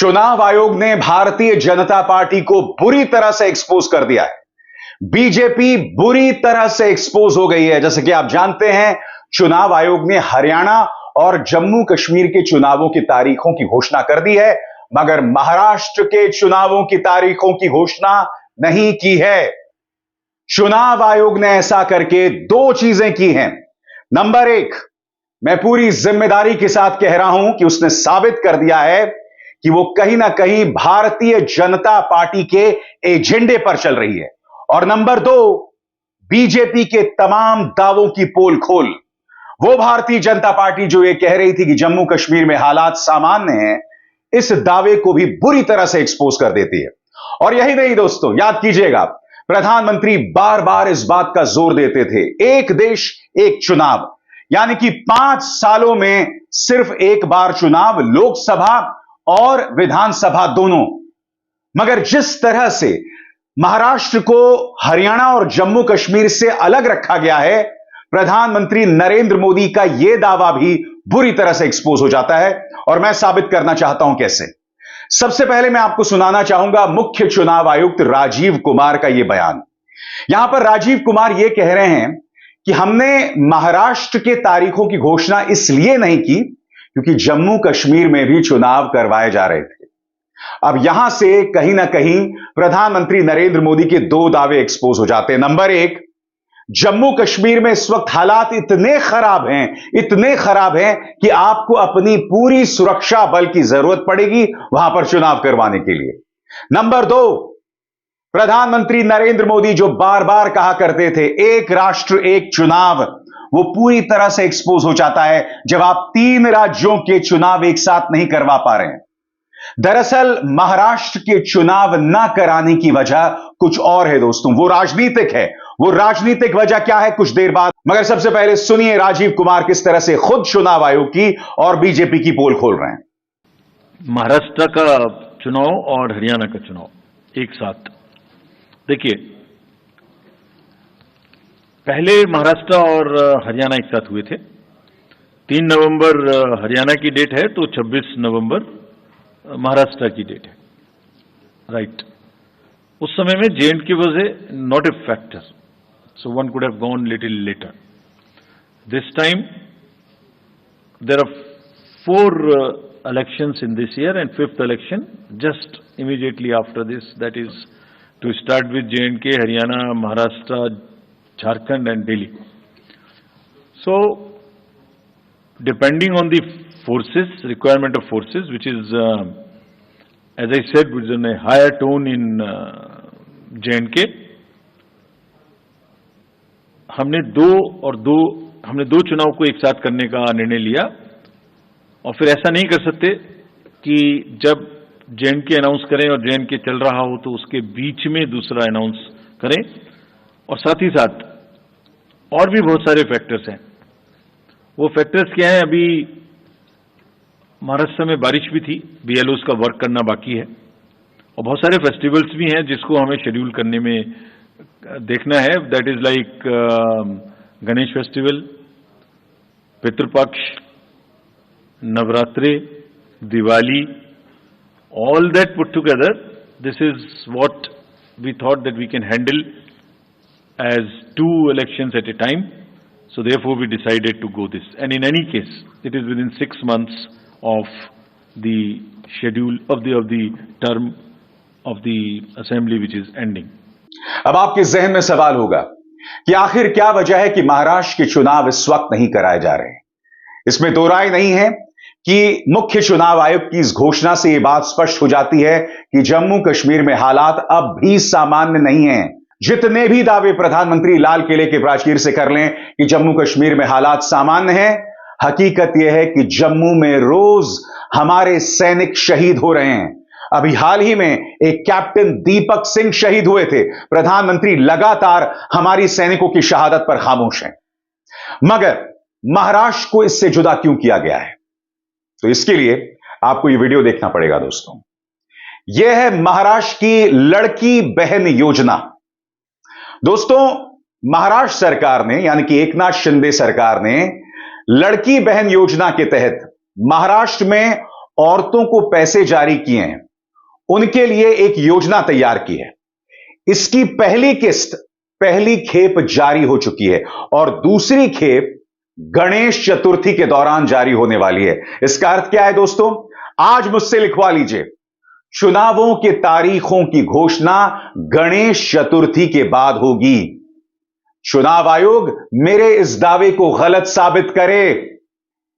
चुनाव आयोग ने भारतीय जनता पार्टी को बुरी तरह से एक्सपोज कर दिया है। बीजेपी बुरी तरह से एक्सपोज हो गई है। जैसे कि आप जानते हैं, चुनाव आयोग ने हरियाणा और जम्मू कश्मीर के चुनावों की तारीखों की घोषणा कर दी है, मगर महाराष्ट्र के चुनावों की तारीखों की घोषणा नहीं की है। चुनाव आयोग ने ऐसा करके दो चीजें की हैं। नंबर एक, मैं पूरी जिम्मेदारी के साथ कह रहा हूं कि उसने साबित कर दिया है कि वो कहीं ना कहीं भारतीय जनता पार्टी के एजेंडे पर चल रही है। और नंबर दो, बीजेपी के तमाम दावों की पोल खोल। वो भारतीय जनता पार्टी जो ये कह रही थी कि जम्मू कश्मीर में हालात सामान्य हैं, इस दावे को भी बुरी तरह से एक्सपोज कर देती है। और यही नहीं दोस्तों, याद कीजिएगा, प्रधानमंत्री बार बार इस बात का जोर देते थे, एक देश एक चुनाव, यानी कि 5 सालों में सिर्फ एक बार चुनाव, लोकसभा और विधानसभा दोनों। मगर जिस तरह से महाराष्ट्र को हरियाणा और जम्मू कश्मीर से अलग रखा गया है, प्रधानमंत्री नरेंद्र मोदी का यह दावा भी बुरी तरह से एक्सपोज हो जाता है। और मैं साबित करना चाहता हूं कैसे। सबसे पहले मैं आपको सुनाना चाहूंगा मुख्य चुनाव आयुक्त राजीव कुमार का यह बयान। यहां पर राजीव कुमार यह कह रहे हैं कि हमने महाराष्ट्र के तारीखों की घोषणा इसलिए नहीं की क्योंकि जम्मू कश्मीर में भी चुनाव करवाए जा रहे थे। अब यहां से कहीं ना कहीं प्रधानमंत्री नरेंद्र मोदी के दो दावे एक्सपोज हो जाते हैं। नंबर एक, जम्मू कश्मीर में इस वक्त हालात इतने खराब हैं कि आपको अपनी पूरी सुरक्षा बल की जरूरत पड़ेगी वहां पर चुनाव करवाने के लिए। नंबर दो, प्रधानमंत्री नरेंद्र मोदी जो बार बार कहा करते थे एक राष्ट्र एक चुनाव, वो पूरी तरह से एक्सपोज हो जाता है जब आप 3 राज्यों के चुनाव एक साथ नहीं करवा पा रहे हैं। दरअसल महाराष्ट्र के चुनाव ना कराने की वजह कुछ और है दोस्तों, वो राजनीतिक है। वो राजनीतिक वजह क्या है, कुछ देर बाद। मगर सबसे पहले सुनिए राजीव कुमार किस तरह से खुद चुनाव आयोग की और बीजेपी की पोल खोल रहे हैं। महाराष्ट्र का चुनाव और हरियाणा का चुनाव एक साथ देखिए, पहले महाराष्ट्र और हरियाणा एक साथ हुए थे। 3 नवंबर हरियाणा की डेट है तो 26 नवंबर महाराष्ट्र की डेट है, राइट। उस समय में J&K was not a factor, so one could have gone little later. This time there are 4 elections in this year and 5th election just immediately after this, that is to start with J&K, Haryana, Maharashtra, Jharkhand and Delhi. So depending on the forces, requirement of forces, which is as I said, was in a higher tone in J&K, हमने दो चुनाव को एक साथ करने का निर्णय लिया। और फिर ऐसा नहीं कर सकते कि जब J&K अनाउंस करें और J&K चल रहा हो तो उसके बीच में दूसरा अनाउंस करें। और साथ ही साथ और भी बहुत सारे फैक्टर्स हैं। वो फैक्टर्स क्या हैं, अभी महाराष्ट्र में बारिश भी थी, BLOs का वर्क करना बाकी है, और बहुत सारे फेस्टिवल्स भी हैं जिसको हमें शेड्यूल करने में देखना है। That is like Ganesh festival, Pitrupaksha, Navratri, Diwali, all that put together, this is what we thought that we can handle as 2 elections at a time. So therefore we decided to go this. And in any case, it is within 6 months of the schedule of the term of the assembly which is ending. अब आपके जहन में सवाल होगा कि आखिर क्या वजह है कि महाराष्ट्र के चुनाव इस वक्त नहीं कराए जा रहे हैं। इसमें दो राय नहीं है कि मुख्य चुनाव आयोग की इस घोषणा से यह बात स्पष्ट हो जाती है कि जम्मू कश्मीर में हालात अब भी सामान्य नहीं हैं। जितने भी दावे प्रधानमंत्री लाल किले के प्राचीर से कर लें कि जम्मू कश्मीर में हालात सामान्य हैं, हकीकत यह है कि जम्मू में रोज हमारे सैनिक शहीद हो रहे हैं। अभी हाल ही में एक कैप्टन दीपक सिंह शहीद हुए थे। प्रधानमंत्री लगातार हमारी सैनिकों की शहादत पर खामोश हैं। मगर महाराष्ट्र को इससे जुदा क्यों किया गया है? तो इसके लिए आपको यह वीडियो देखना पड़ेगा दोस्तों। यह है महाराष्ट्र की लड़की बहन योजना। दोस्तों, महाराष्ट्र सरकार ने, यानी कि एकनाथ शिंदे सरकार ने लड़की बहन योजना के तहत महाराष्ट्र में औरतों को पैसे जारी किए हैं, उनके लिए एक योजना तैयार की है। इसकी पहली किस्त, पहली खेप जारी हो चुकी है और दूसरी खेप गणेश चतुर्थी के दौरान जारी होने वाली है। इसका अर्थ क्या है दोस्तों? आज मुझसे लिखवा लीजिए, चुनावों के तारीखों की घोषणा गणेश चतुर्थी के बाद होगी। चुनाव आयोग मेरे इस दावे को गलत साबित करे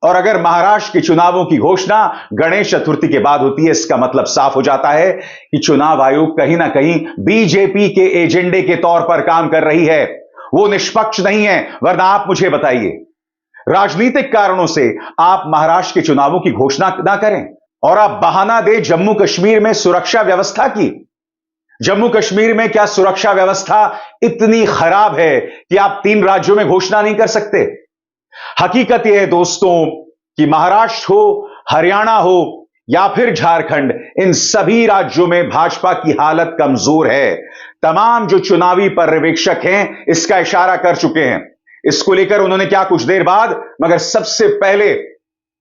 और अगर महाराष्ट्र के चुनावों की घोषणा गणेश चतुर्थी के बाद होती है, इसका मतलब साफ हो जाता है कि चुनाव आयोग कहीं ना कहीं बीजेपी के एजेंडे के तौर पर काम कर रही है। वो निष्पक्ष नहीं है, वरना आप मुझे बताइए, राजनीतिक कारणों से आप महाराष्ट्र के चुनावों की घोषणा ना करें और आप बहाना दे जम्मू कश्मीर में सुरक्षा व्यवस्था की। जम्मू कश्मीर में क्या सुरक्षा व्यवस्था इतनी खराब है कि आप 3 राज्यों में घोषणा नहीं कर सकते? हकीकत यह है दोस्तों कि महाराष्ट्र हो, हरियाणा हो या फिर झारखंड, इन सभी राज्यों में भाजपा की हालत कमजोर है। तमाम जो चुनावी पर्यवेक्षक हैं इसका इशारा कर चुके हैं। इसको लेकर उन्होंने क्या कुछ देर बाद, मगर सबसे पहले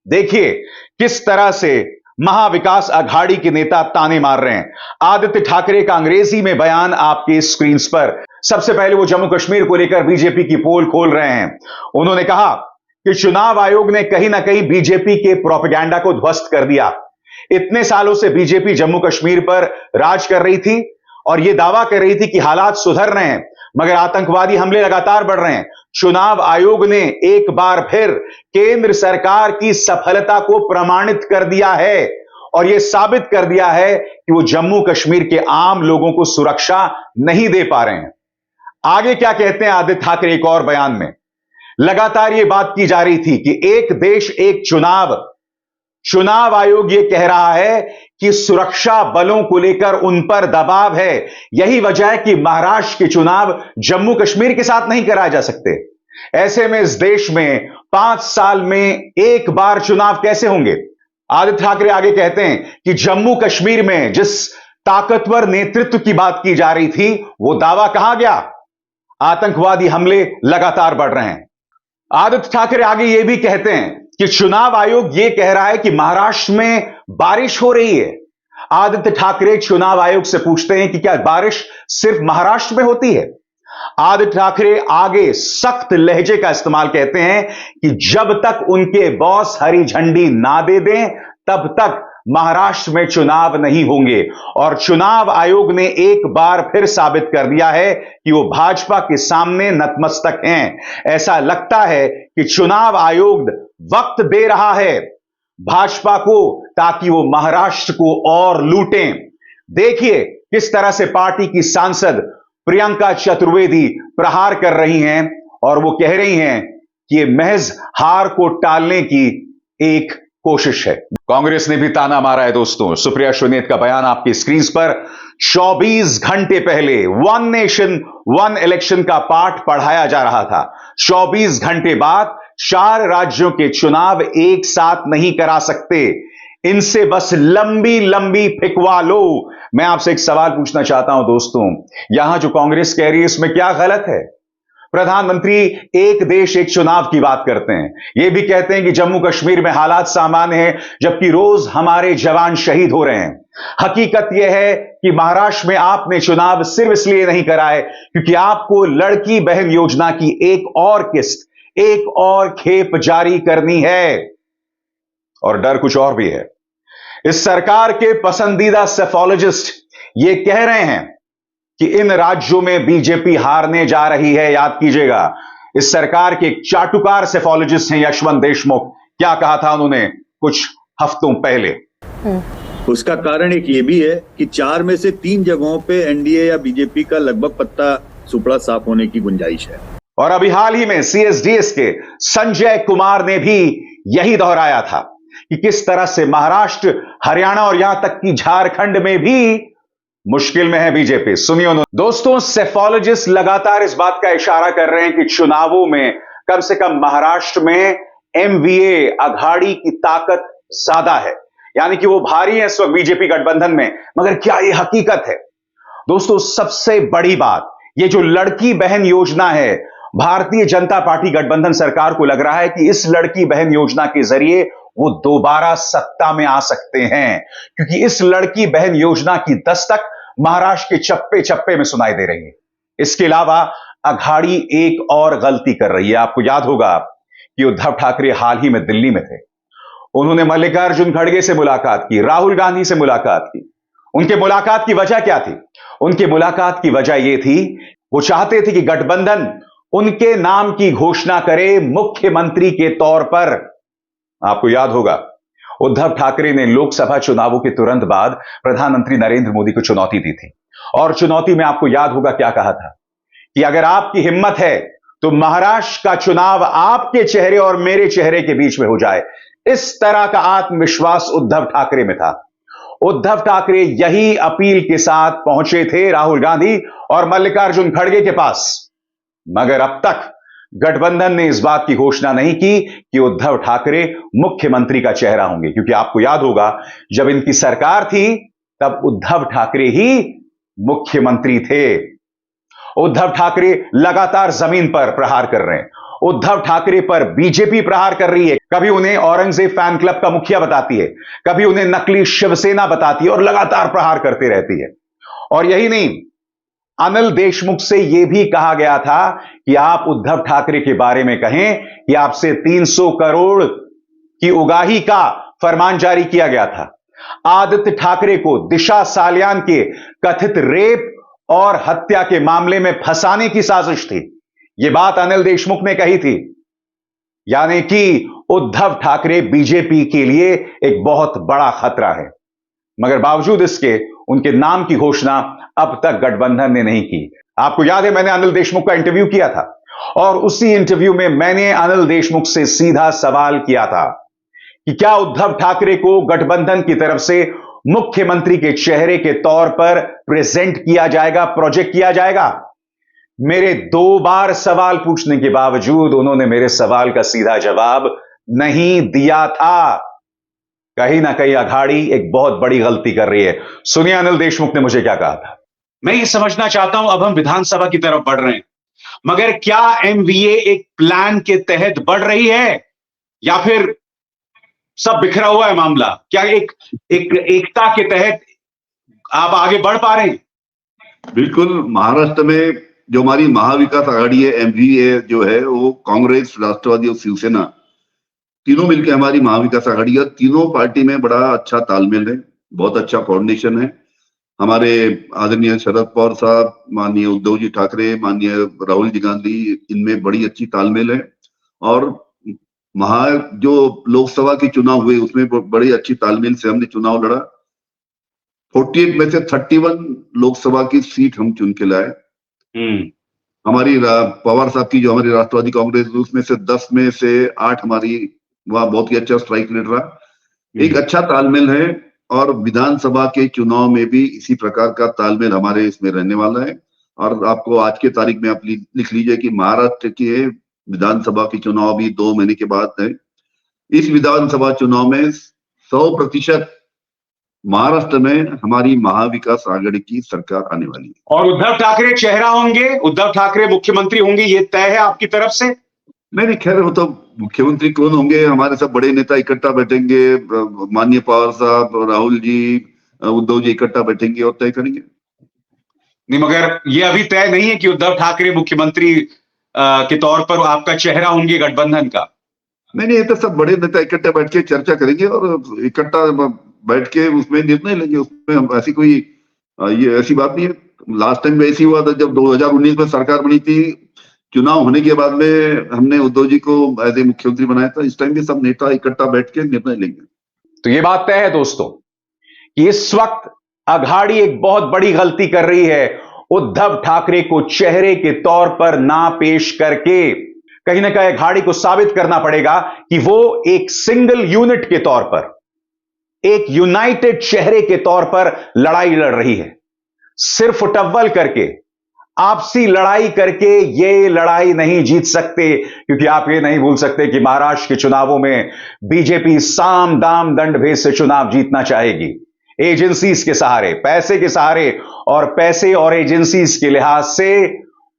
देखिए किस तरह से महाविकास अघाड़ी के नेता ताने मार रहे हैं। आदित्य ठाकरे का अंग्रेजी में बयान आपके स्क्रीन पर। सबसे पहले वो जम्मू कश्मीर को लेकर बीजेपी की पोल खोल रहे हैं। उन्होंने कहा कि चुनाव आयोग ने कहीं ना कहीं बीजेपी के प्रोपेगेंडा को ध्वस्त कर दिया। इतने सालों से बीजेपी जम्मू कश्मीर पर राज कर रही थी और यह दावा कर रही थी कि हालात सुधर रहे हैं, मगर आतंकवादी हमले लगातार बढ़ रहे हैं। चुनाव आयोग ने एक बार फिर केंद्र सरकार की सफलता को प्रमाणित कर दिया है और यह साबित कर दिया है कि वो जम्मू कश्मीर के आम लोगों को सुरक्षा नहीं दे पा रहे हैं। आगे क्या कहते हैं आदित्य ठाकरे एक और बयान में? लगातार यह बात की जा रही थी कि एक देश एक चुनाव। चुनाव आयोग यह कह रहा है कि सुरक्षा बलों को लेकर उन पर दबाव है। यही वजह है कि महाराष्ट्र के चुनाव जम्मू कश्मीर के साथ नहीं कराए जा सकते। ऐसे में इस देश में 5 साल में एक बार चुनाव कैसे होंगे? आदित्य ठाकरे आगे कहते हैं कि जम्मू कश्मीर में जिस ताकतवर नेतृत्व की बात की जा रही थी, वो दावा कहां गया? आतंकवादी हमले लगातार बढ़ रहे हैं। आदित्य ठाकरे आगे यह भी कहते हैं कि चुनाव आयोग यह कह रहा है कि महाराष्ट्र में बारिश हो रही है। आदित्य ठाकरे चुनाव आयोग से पूछते हैं कि क्या बारिश सिर्फ महाराष्ट्र में होती है? आदित्य ठाकरे आगे सख्त लहजे का इस्तेमाल कहते हैं कि जब तक उनके बॉस हरी झंडी ना दे दें, तब तक महाराष्ट्र में चुनाव नहीं होंगे। और चुनाव आयोग ने एक बार फिर साबित कर दिया है कि वो भाजपा के सामने नतमस्तक हैं। ऐसा लगता है कि चुनाव आयोग वक्त दे रहा है भाजपा को ताकि वो महाराष्ट्र को और लूटें। देखिए किस तरह से पार्टी की सांसद प्रियंका चतुर्वेदी प्रहार कर रही हैं और वो कह रही हैं कि ये महज हार को टालने की एक कोशिश है। कांग्रेस ने भी ताना मारा है दोस्तों। सुप्रिया श्रीनेत का बयान आपकी स्क्रीन पर। 24 घंटे पहले वन नेशन वन इलेक्शन का पाठ पढ़ाया जा रहा था। 24 घंटे बाद 4 राज्यों के चुनाव एक साथ नहीं करा सकते। इनसे बस लंबी लंबी फिकवा लो। मैं आपसे एक सवाल पूछना चाहता हूं दोस्तों, यहां जो कांग्रेस कह रही है इसमें क्या गलत है? प्रधानमंत्री एक देश एक चुनाव की बात करते हैं, यह भी कहते हैं कि जम्मू कश्मीर में हालात सामान्य हैं, जबकि रोज हमारे जवान शहीद हो रहे हैं। हकीकत यह है कि महाराष्ट्र में आपने चुनाव सिर्फ इसलिए नहीं कराए क्योंकि आपको लड़की बहन योजना की एक और किस्त, एक और खेप जारी करनी है। और डर कुछ और भी है। इस सरकार के पसंदीदा सेफोलॉजिस्ट ये कह रहे हैं कि इन राज्यों में बीजेपी हारने जा रही है। याद कीजिएगा, इस सरकार के एक चाटुकार सेफोलॉजिस्ट हैं यशवंत देशमुख। क्या कहा था उन्होंने कुछ हफ्तों पहले? उसका कारण एक ये भी है कि 4 में से 3 जगहों पे एनडीए या बीजेपी का लगभग पत्ता सुपड़ा साफ होने की गुंजाइश है। और अभी हाल ही में सीएसडीएस के संजय कुमार ने भी यही दोहराया था कि किस तरह से महाराष्ट्र, हरियाणा और यहां तक कि झारखंड में भी मुश्किल में है बीजेपी। सुनिए दोस्तों, सेफोलॉजिस्ट लगातार इस बात का इशारा कर रहे हैं कि चुनावों में कम से कम महाराष्ट्र में एमवीए अघाड़ी की ताकत ज्यादा है, यानी कि वो भारी है इस वक्त बीजेपी गठबंधन में। मगर क्या ये हकीकत है? दोस्तों सबसे बड़ी बात, ये जो लड़की बहन योजना है, भारतीय जनता पार्टी गठबंधन सरकार को लग रहा है कि इस लड़की बहन योजना के जरिए वो दोबारा सत्ता में आ सकते हैं, क्योंकि इस लड़की बहन योजना की दस्तक महाराष्ट्र के चप्पे चप्पे में सुनाई दे रही है। इसके अलावा अघाड़ी एक और गलती कर रही है। आपको याद होगा कि उद्धव ठाकरे हाल ही में दिल्ली में थे। उन्होंने मल्लिकार्जुन खड़गे से मुलाकात की, राहुल गांधी से मुलाकात की। उनके मुलाकात की वजह क्या थी? उनके मुलाकात की वजह यह थी, वो चाहते थे कि गठबंधन उनके नाम की घोषणा करे मुख्यमंत्री के तौर पर। आपको याद होगा उद्धव ठाकरे ने लोकसभा चुनावों के तुरंत बाद प्रधानमंत्री नरेंद्र मोदी को चुनौती दी थी, और चुनौती में आपको याद होगा क्या कहा था कि अगर आपकी हिम्मत है तो महाराष्ट्र का चुनाव आपके चेहरे और मेरे चेहरे के बीच में हो जाए। इस तरह का आत्मविश्वास उद्धव ठाकरे में था। उद्धव ठाकरे यही अपील के साथ पहुंचे थे राहुल गांधी और मल्लिकार्जुन खड़गे के पास, मगर अब तक गठबंधन ने इस बात की घोषणा नहीं की कि उद्धव ठाकरे मुख्यमंत्री का चेहरा होंगे, क्योंकि आपको याद होगा जब इनकी सरकार थी तब उद्धव ठाकरे ही मुख्यमंत्री थे। उद्धव ठाकरे लगातार जमीन पर प्रहार कर रहे हैं। उद्धव ठाकरे पर बीजेपी प्रहार कर रही है। कभी उन्हें औरंगजेब फैन क्लब का मुखिया बताती है, कभी उन्हें नकली शिवसेना बताती है, और लगातार प्रहार करती रहती है। और यही नहीं, अनिल देशमुख से यह भी कहा गया था कि आप उद्धव ठाकरे के बारे में कहें कि आपसे 300 करोड़ की उगाही का फरमान जारी किया गया था। आदित्य ठाकरे को दिशा सालियान के कथित रेप और हत्या के मामले में फंसाने की साजिश थी। यह बात अनिल देशमुख ने कही थी। यानी कि उद्धव ठाकरे बीजेपी के लिए एक बहुत बड़ा खतरा है, मगर बावजूद इसके उनके नाम की घोषणा अब तक गठबंधन ने नहीं की। आपको याद है मैंने अनिल देशमुख का इंटरव्यू किया था, और उसी इंटरव्यू में मैंने अनिल देशमुख से सीधा सवाल किया था कि क्या उद्धव ठाकरे को गठबंधन की तरफ से मुख्यमंत्री के चेहरे के तौर पर प्रेजेंट किया जाएगा, प्रोजेक्ट किया जाएगा। मेरे 2 बार सवाल पूछने के बावजूद उन्होंने मेरे सवाल का सीधा जवाब नहीं दिया था। कहीं ना कहीं अघाड़ी एक बहुत बड़ी गलती कर रही है। सुनिए अनिल देशमुख ने मुझे क्या कहा था। मैं ये समझना चाहता हूं, अब हम विधानसभा की तरफ बढ़ रहे हैं, मगर क्या एमवीए एक प्लान के तहत बढ़ रही है या फिर सब बिखरा हुआ है मामला? क्या एक एकता के तहत आप आगे बढ़ पा रहे हैं? बिल्कुल। महाराष्ट्र में जो हमारी महाविकास आघाड़ी है, एमवीए जो है, वो कांग्रेस, राष्ट्रवादी और शिवसेना तीनों मिलकर हमारी महाविकास आघाड़ी है। तीनों पार्टी में बड़ा अच्छा तालमेल है, बहुत अच्छा कोऑर्डिनेशन है। हमारे आदरणीय शरद पवार साहब, माननीय उद्धव जी ठाकरे, माननीय राहुल जी गांधी, इनमें बड़ी अच्छी तालमेल है। और जो लोकसभा के चुनाव हुए उसमें बड़ी अच्छी तालमेल से हमने चुनाव लड़ा। 48 में से 31 लोकसभा की सीट हम चुन के लाए। हमारी पवार साहब की जो हमारी राष्ट्रवादी कांग्रेस, उसमें से 10 में से 8 हमारी, वहां बहुत ही अच्छा स्ट्राइक रेट रहा। एक अच्छा तालमेल है, और विधानसभा के चुनाव में भी इसी प्रकार का तालमेल हमारे इसमें रहने वाला है। और आपको आज के तारीख में आप लिख लीजिए कि महाराष्ट्र के विधानसभा के चुनाव भी 2 महीने के बाद है। इस विधानसभा चुनाव में 100% महाराष्ट्र में हमारी महाविकास आघाड़ी की सरकार आने वाली है। और उद्धव ठाकरे चेहरा होंगे, उद्धव ठाकरे मुख्यमंत्री होंगे, ये तय है आपकी तरफ से? नहीं, खैर वो तो मुख्यमंत्री कौन होंगे, हमारे सब बड़े नेता इकट्ठा बैठेंगे, माननीय पवार साहब, राहुल जी, उद्धव जी इकट्ठा बैठेंगे और तय करेंगे। नहीं, मगर ये अभी तय नहीं है कि उद्धव ठाकरे मुख्यमंत्री के तौर पर आपका चेहरा होंगे गठबंधन का? नहीं, ये तो सब बड़े नेता इकट्ठा बैठ के चर्चा करेंगे और इकट्ठा बैठ के उसमें निर्णय लेंगे। उसमें हम ऐसी कोई ये ऐसी बात नहीं है। लास्ट टाइम ऐसी हुआ था जब 2019 में सरकार बनी थी, चुनाव होने के बाद में हमने उद्धव जी को एज ए मुख्यमंत्री बनाया था। इस टाइम भी सब नेता इकट्ठा बैठ के निर्णय लेंगे। तो ये बात तय है दोस्तों कि इस वक्त अघाड़ी एक बहुत बड़ी गलती कर रही है, उद्धव ठाकरे को चेहरे के तौर पर ना पेश करके। कहीं ना कहीं अघाड़ी को साबित करना पड़ेगा कि वो एक सिंगल यूनिट के तौर पर, एक यूनाइटेड चेहरे के तौर पर लड़ाई लड़ रही है। सिर्फ टव्वल करके, आपसी लड़ाई करके ये लड़ाई नहीं जीत सकते, क्योंकि आप ये नहीं भूल सकते कि महाराष्ट्र के चुनावों में बीजेपी साम दाम दंड भेद से चुनाव जीतना चाहेगी, एजेंसीज के सहारे, पैसे के सहारे। और पैसे और एजेंसीज के लिहाज से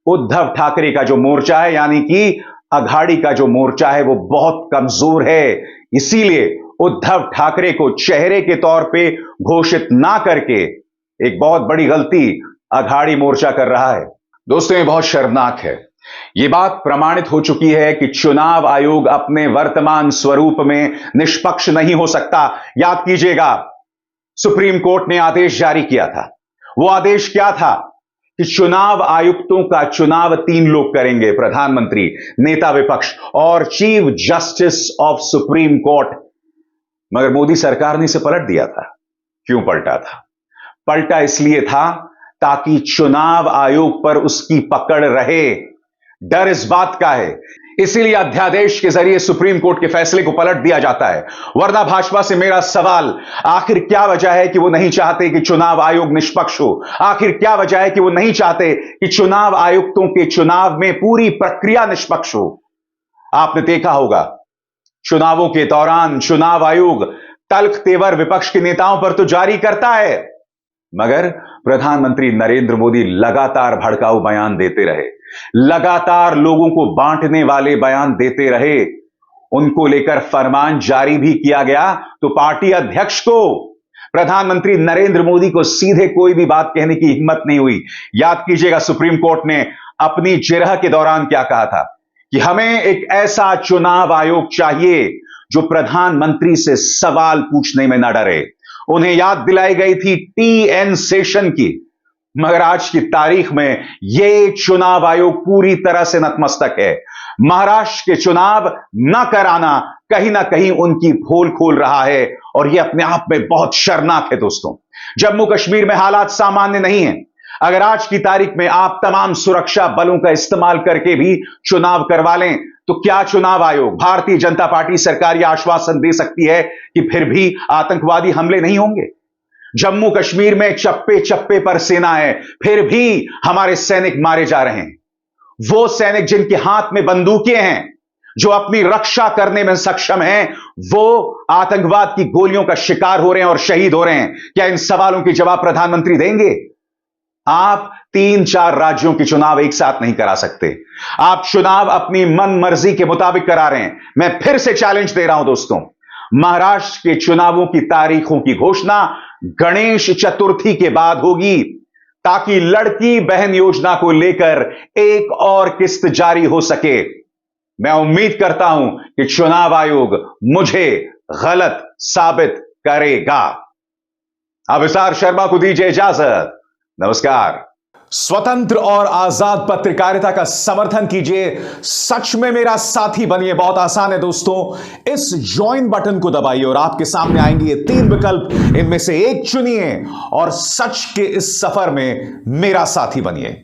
उद्धव ठाकरे का जो मोर्चा है, यानी कि अघाड़ी का जो मोर्चा है, वो बहुत कमजोर है। इसीलिए उद्धव ठाकरे को चेहरे के तौर पे घोषित ना करके एक बहुत बड़ी गलती अघाड़ी मोर्चा कर रहा है। दोस्तों, ये बहुत शर्मनाक है। ये बात प्रमाणित हो चुकी है कि चुनाव आयोग अपने वर्तमान स्वरूप में निष्पक्ष नहीं हो सकता। याद कीजिएगा, सुप्रीम कोर्ट ने आदेश जारी किया था। वो आदेश क्या था कि चुनाव आयुक्तों का चुनाव 3 लोग करेंगे, प्रधानमंत्री, नेता विपक्ष और chief justice of supreme court. मगर मोदी सरकार ने इसे पलट दिया था। क्यों पलटा था? पलटा इसलिए था ताकि चुनाव आयोग पर उसकी पकड़ रहे। डर इस बात का है, इसीलिए अध्यादेश के जरिए सुप्रीम कोर्ट के फैसले को पलट दिया जाता है। वरना भाजपा से मेरा सवाल, आखिर क्या वजह है कि वो नहीं चाहते कि चुनाव आयोग निष्पक्ष हो? आखिर क्या वजह है कि वो नहीं चाहते कि चुनाव आयुक्तों के चुनाव में पूरी प्रक्रिया निष्पक्ष हो? आपने देखा होगा, चुनावों के दौरान चुनाव आयोग तल्ख तेवर विपक्ष के नेताओं पर तो जारी करता है, मगर प्रधानमंत्री नरेंद्र मोदी लगातार भड़काऊ बयान देते रहे, लगातार लोगों को बांटने वाले बयान देते रहे। उनको लेकर फरमान जारी भी किया गया तो पार्टी अध्यक्ष को, प्रधानमंत्री नरेंद्र मोदी को सीधे कोई भी बात कहने की हिम्मत नहीं हुई। याद कीजिएगा, सुप्रीम कोर्ट ने अपनी जिरह के दौरान क्या कहा था कि हमें एक ऐसा चुनाव आयोग चाहिए जो प्रधानमंत्री से सवाल पूछने में न डरे। उन्हें याद दिलाई गई थी TN सेशन की, मगर आज की तारीख में यह चुनाव आयोग पूरी तरह से नतमस्तक है। महाराष्ट्र के चुनाव न कराना कहीं ना कहीं उनकी पोल खोल रहा है और यह अपने आप में बहुत शर्मनाक है। दोस्तों, जम्मू कश्मीर में हालात सामान्य नहीं है। अगर आज की तारीख में आप तमाम सुरक्षा बलों का इस्तेमाल करके भी चुनाव करवा लें तो क्या चुनाव आयोग, भारतीय जनता पार्टी सरकार यह आश्वासन दे सकती है कि फिर भी आतंकवादी हमले नहीं होंगे? जम्मू कश्मीर में चप्पे चप्पे पर सेना है, फिर भी हमारे सैनिक मारे जा रहे हैं। वो सैनिक जिनके हाथ में बंदूकें हैं, जो अपनी रक्षा करने में सक्षम हैं, वो आतंकवाद की गोलियों का शिकार हो रहे हैं और शहीद हो रहे हैं। क्या इन सवालों के जवाब प्रधानमंत्री देंगे? आप 3-4 राज्यों के चुनाव एक साथ नहीं करा सकते। आप चुनाव अपनी मन मर्जी के मुताबिक करा रहे हैं। मैं फिर से चैलेंज दे रहा हूं दोस्तों, महाराष्ट्र के चुनावों की तारीखों की घोषणा गणेश चतुर्थी के बाद होगी, ताकि लड़की बहन योजना को लेकर एक और किस्त जारी हो सके। मैं उम्मीद करता हूं कि चुनाव आयोग मुझे गलत साबित करेगा। अभिसार शर्मा को दीजिए इजाजत। नमस्कार। स्वतंत्र और आजाद पत्रकारिता का समर्थन कीजिए, सच में मेरा साथी बनिए। बहुत आसान है दोस्तों, इस ज्वाइन बटन को दबाइए और आपके सामने आएंगे ये 3 विकल्प, इनमें से एक चुनिए और सच के इस सफर में मेरा साथी बनिए।